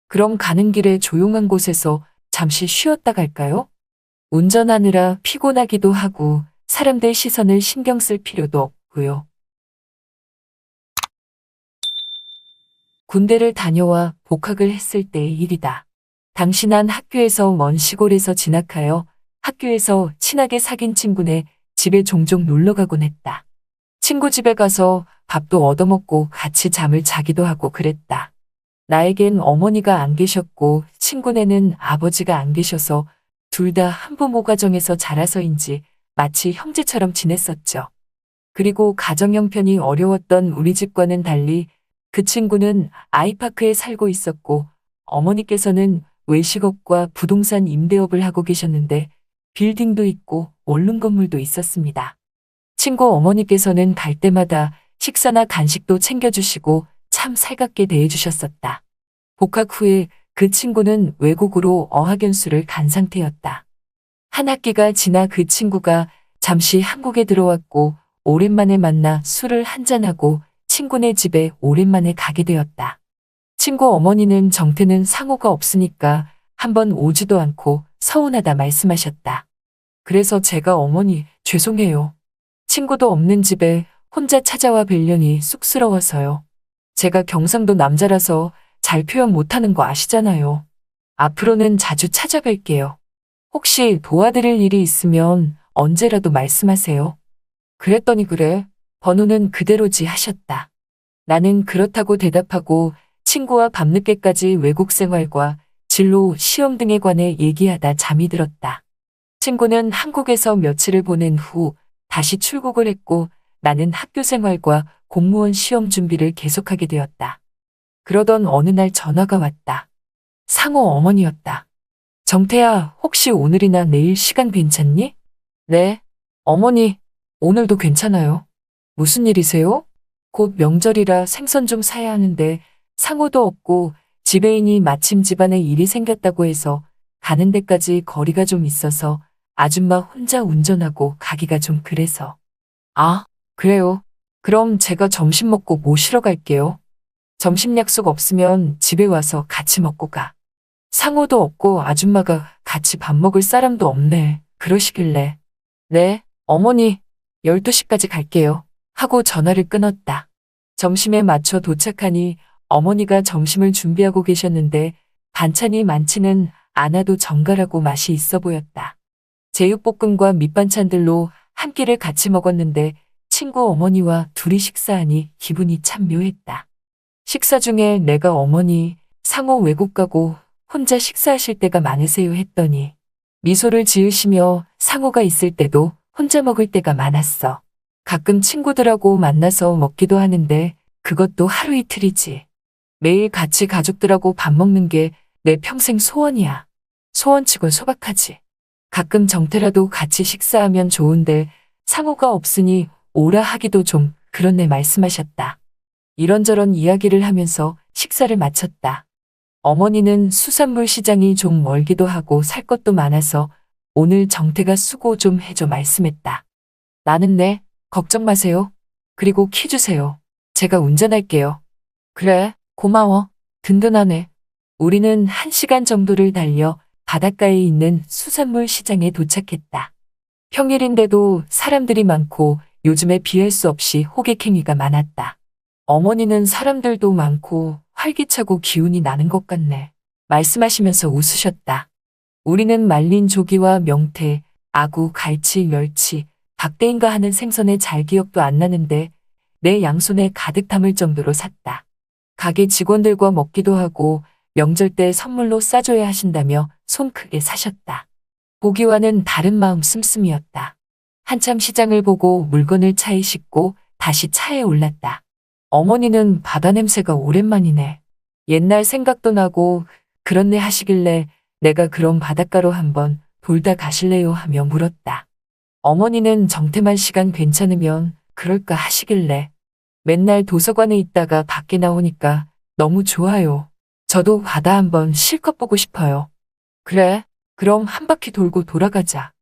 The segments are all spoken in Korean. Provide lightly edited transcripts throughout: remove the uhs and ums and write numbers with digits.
그럼 가는 길에 조용한 곳에서 잠시 쉬었다 갈까요? 운전하느라 피곤하기도 하고 사람들 시선을 신경 쓸 필요도 없고요. 군대를 다녀와 복학을 했을 때의 일이다. 당시 난 학교에서 먼 시골에서 진학하여 학교에서 친하게 사귄 친구네 집에 종종 놀러 가곤 했다. 친구 집에 가서 밥도 얻어먹고 같이 잠을 자기도 하고 그랬다. 나에겐 어머니가 안 계셨고 친구네는 아버지가 안 계셔서 둘 다 한부모 가정에서 자라서인지 마치 형제처럼 지냈었죠. 그리고 가정 형편이 어려웠던 우리 집과는 달리 그 친구는 아이파크에 살고 있었고 어머니께서는 외식업과 부동산 임대업을 하고 계셨는데 빌딩도 있고 원룸 건물도 있었습니다. 친구 어머니께서는 갈 때마다 식사나 간식도 챙겨주시고 참 살갑게 대해주셨었다. 복학 후에 그 친구는 외국으로 어학연수를 간 상태였다. 한 학기가 지나 그 친구가 잠시 한국에 들어왔고 오랜만에 만나 술을 한잔하고 친구네 집에 오랜만에 가게 되었다. 친구 어머니는 정태는 상호가 없으니까 한번 오지도 않고 서운하다 말씀하셨다. 그래서 제가 어머니 죄송해요. 친구도 없는 집에 혼자 찾아와 뵈려니 쑥스러워서요. 제가 경상도 남자라서 잘 표현 못하는 거 아시잖아요. 앞으로는 자주 찾아뵐게요. 혹시 도와드릴 일이 있으면 언제라도 말씀하세요. 그랬더니 그래, 번호는 그대로지 하셨다. 나는 그렇다고 대답하고 친구와 밤늦게까지 외국 생활과 진로, 시험 등에 관해 얘기하다 잠이 들었다. 친구는 한국에서 며칠을 보낸 후 다시 출국을 했고 나는 학교 생활과 공무원 시험 준비를 계속하게 되었다. 그러던 어느 날 전화가 왔다. 상호 어머니였다. 정태야, 혹시 오늘이나 내일 시간 괜찮니? 네, 어머니, 오늘도 괜찮아요. 무슨 일이세요? 곧 명절이라 생선 좀 사야 하는데 상호도 없고 지배인이 마침 집안에 일이 생겼다고 해서 가는 데까지 거리가 좀 있어서 아줌마 혼자 운전하고 가기가 좀 그래서. 아, 그래요. 그럼 제가 점심 먹고 모시러 갈게요. 점심 약속 없으면 집에 와서 같이 먹고 가. 상호도 없고 아줌마가 같이 밥 먹을 사람도 없네. 그러시길래. 네, 어머니, 12시까지 갈게요. 하고 전화를 끊었다. 점심에 맞춰 도착하니 어머니가 점심을 준비하고 계셨는데 반찬이 많지는 않아도 정갈하고 맛이 있어 보였다. 제육볶음과 밑반찬들로 한 끼를 같이 먹었는데 친구 어머니와 둘이 식사하니 기분이 참 묘했다. 식사 중에 내가 어머니, 상호 외국 가고 혼자 식사하실 때가 많으세요 했더니 미소를 지으시며 상호가 있을 때도 혼자 먹을 때가 많았어. 가끔 친구들하고 만나서 먹기도 하는데 그것도 하루 이틀이지. 매일 같이 가족들하고 밥 먹는 게 내 평생 소원이야. 소원치곤 소박하지. 가끔 정태라도 같이 식사하면 좋은데 상호가 없으니 오라 하기도 좀 그렇네 말씀하셨다. 이런저런 이야기를 하면서 식사를 마쳤다. 어머니는 수산물 시장이 좀 멀기도 하고 살 것도 많아서 오늘 정태가 수고 좀 해줘 말씀했다. 나는 네, 걱정 마세요. 그리고 키 주세요. 제가 운전할게요. 그래, 고마워. 든든하네. 우리는 1시간 정도를 달려 바닷가에 있는 수산물 시장에 도착했다. 평일인데도 사람들이 많고 요즘에 비할 수 없이 호객행위가 많았다. 어머니는 사람들도 많고 활기차고 기운이 나는 것 같네. 말씀하시면서 웃으셨다. 우리는 말린 조기와 명태, 아구, 갈치, 멸치, 박대인가 하는 생선의 잘 기억도 안 나는데 내 양손에 가득 담을 정도로 샀다. 가게 직원들과 먹기도 하고 명절 때 선물로 싸줘야 하신다며 손 크게 사셨다. 보기와는 다른 마음 씀씀이었다. 한참 시장을 보고 물건을 차에 싣고 다시 차에 올랐다. 어머니는 바다 냄새가 오랜만이네. 옛날 생각도 나고 그렇네 하시길래 내가 그럼 바닷가로 한번 돌다 가실래요 하며 물었다. 어머니는 정태만 시간 괜찮으면 그럴까 하시길래 맨날 도서관에 있다가 밖에 나오니까 너무 좋아요. 저도 바다 한번 실컷 보고 싶어요. 그래, 그럼 한 바퀴 돌고 돌아가자.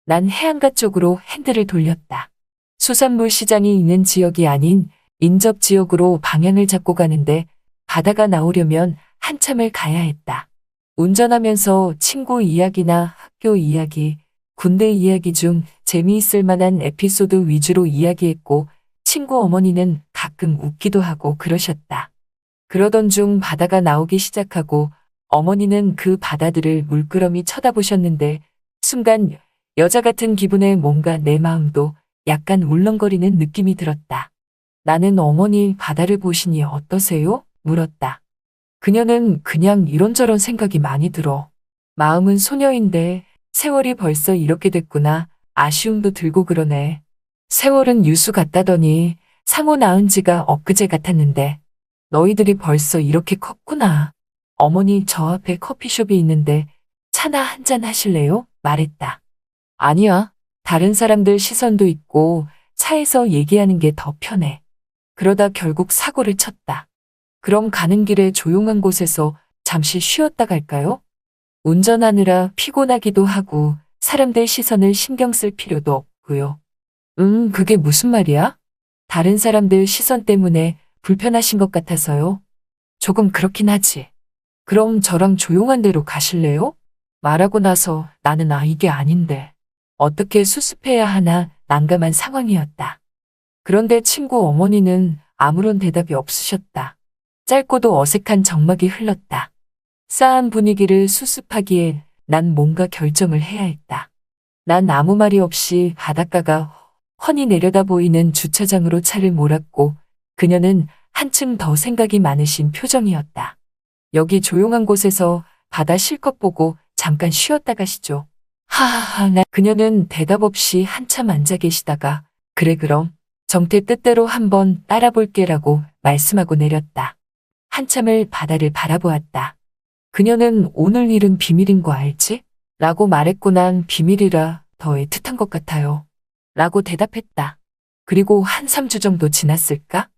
난 해안가 쪽으로 핸들을 돌렸다. 수산물 시장이 있는 지역이 아닌 인접 지역으로 방향을 잡고 가는데 바다가 나오려면 한참을 가야 했다. 운전하면서 친구 이야기나 학교 이야기, 군대 이야기 중 재미있을 만한 에피소드 위주로 이야기했고 친구 어머니는 가끔 웃기도 하고 그러셨다. 그러던 중 바다가 나오기 시작하고 어머니는 그 바다들을 물끄러미 쳐다보셨는데 순간 여자 같은 기분에 뭔가 내 마음도 약간 울렁거리는 느낌이 들었다. 나는 어머니 바다를 보시니 어떠세요? 물었다. 그녀는 그냥 이런저런 생각이 많이 들어. 마음은 소녀인데 세월이 벌써 이렇게 됐구나. 아쉬움도 들고 그러네. 세월은 유수 같다더니 상호 낳은 지가 엊그제 같았는데 너희들이 벌써 이렇게 컸구나. 어머니 저 앞에 커피숍이 있는데 차나 한잔 하실래요? 말했다. 아니야. 다른 사람들 시선도 있고 차에서 얘기하는 게 더 편해. 그러다 결국 사고를 쳤다. 그럼 가는 길에 조용한 곳에서 잠시 쉬었다 갈까요? 운전하느라 피곤하기도 하고 사람들 시선을 신경 쓸 필요도 없고요. 그게 무슨 말이야? 다른 사람들 시선 때문에 불편하신 것 같아서요. 조금 그렇긴 하지. 그럼 저랑 조용한 데로 가실래요? 말하고 나서 나는 이게 아닌데. 어떻게 수습해야 하나 난감한 상황이었다. 그런데 친구 어머니는 아무런 대답이 없으셨다. 짧고도 어색한 정막이 흘렀다. 싸한 분위기를 수습하기에 난 뭔가 결정을 해야 했다. 난 아무 말이 없이 바닷가가 훤히 내려다 보이는 주차장으로 차를 몰았고 그녀는 한층 더 생각이 많으신 표정이었다. 여기 조용한 곳에서 바다 실컷 보고 잠깐 쉬었다 가시죠. 하하하. 그녀는 대답 없이 한참 앉아 계시다가 그래 그럼 정태 뜻대로 한번 따라볼게라고 말씀하고 내렸다. 한참을 바다를 바라보았다. 그녀는 오늘 일은 비밀인 거 알지? 라고 말했고 난 비밀이라 더 애틋한 것 같아요. 라고 대답했다. 그리고 한 3주 정도 지났을까?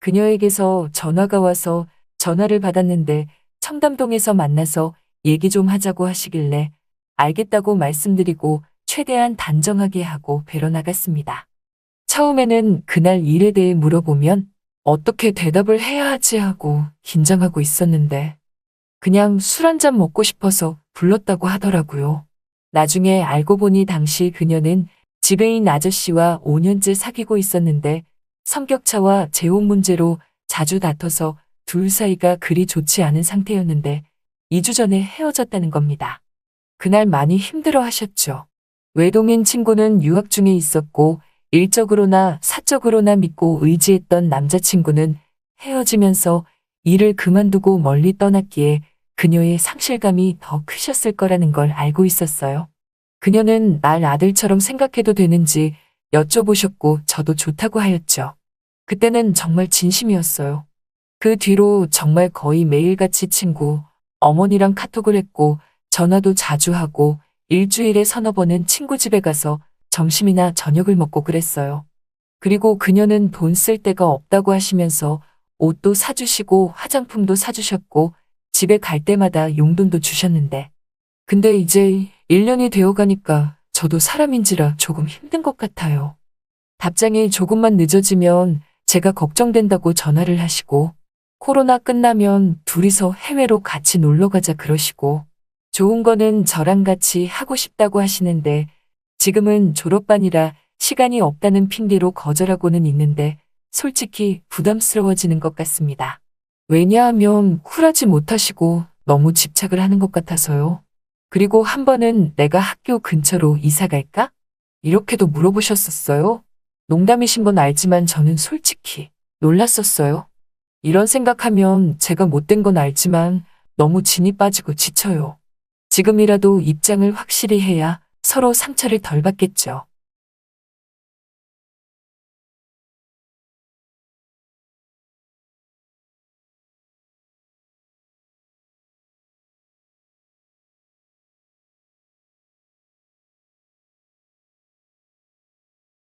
그녀에게서 전화가 와서 전화를 받았는데 청담동에서 만나서 얘기 좀 하자고 하시길래 알겠다고 말씀드리고 최대한 단정하게 하고 뵈러 나갔습니다. 처음에는 그날 일에 대해 물어보면 어떻게 대답을 해야 하지 하고 긴장하고 있었는데 그냥 술 한잔 먹고 싶어서 불렀다고 하더라고요. 나중에 알고 보니 당시 그녀는 지배인 아저씨와 5년째 사귀고 있었는데 성격차와 재혼 문제로 자주 다퉈서 둘 사이가 그리 좋지 않은 상태였는데 2주 전에 헤어졌다는 겁니다. 그날 많이 힘들어 하셨죠. 외동인 친구는 유학 중에 있었고 일적으로나 사적으로나 믿고 의지했던 남자친구는 헤어지면서 일을 그만두고 멀리 떠났기에 그녀의 상실감이 더 크셨을 거라는 걸 알고 있었어요. 그녀는 날 아들처럼 생각해도 되는지 여쭤보셨고 저도 좋다고 하였죠. 그때는 정말 진심이었어요. 그 뒤로 정말 거의 매일같이 친구, 어머니랑 카톡을 했고 전화도 자주 하고 일주일에 서너 번은 친구 집에 가서 점심이나 저녁을 먹고 그랬어요. 그리고 그녀는 돈 쓸 데가 없다고 하시면서 옷도 사주시고 화장품도 사주셨고 집에 갈 때마다 용돈도 주셨는데 근데 이제 1년이 되어 가니까 저도 사람인지라 조금 힘든 것 같아요. 답장이 조금만 늦어지면 제가 걱정된다고 전화를 하시고 코로나 끝나면 둘이서 해외로 같이 놀러 가자 그러시고 좋은 거는 저랑 같이 하고 싶다고 하시는데 지금은 졸업반이라 시간이 없다는 핑계로 거절하고는 있는데 솔직히 부담스러워지는 것 같습니다. 왜냐하면 쿨하지 못하시고 너무 집착을 하는 것 같아서요. 그리고 한 번은 내가 학교 근처로 이사 갈까? 이렇게도 물어보셨었어요. 농담이신 건 알지만 저는 솔직히 놀랐었어요. 이런 생각하면 제가 못된 건 알지만 너무 진이 빠지고 지쳐요. 지금이라도 입장을 확실히 해야 서로 상처를 덜 받겠죠.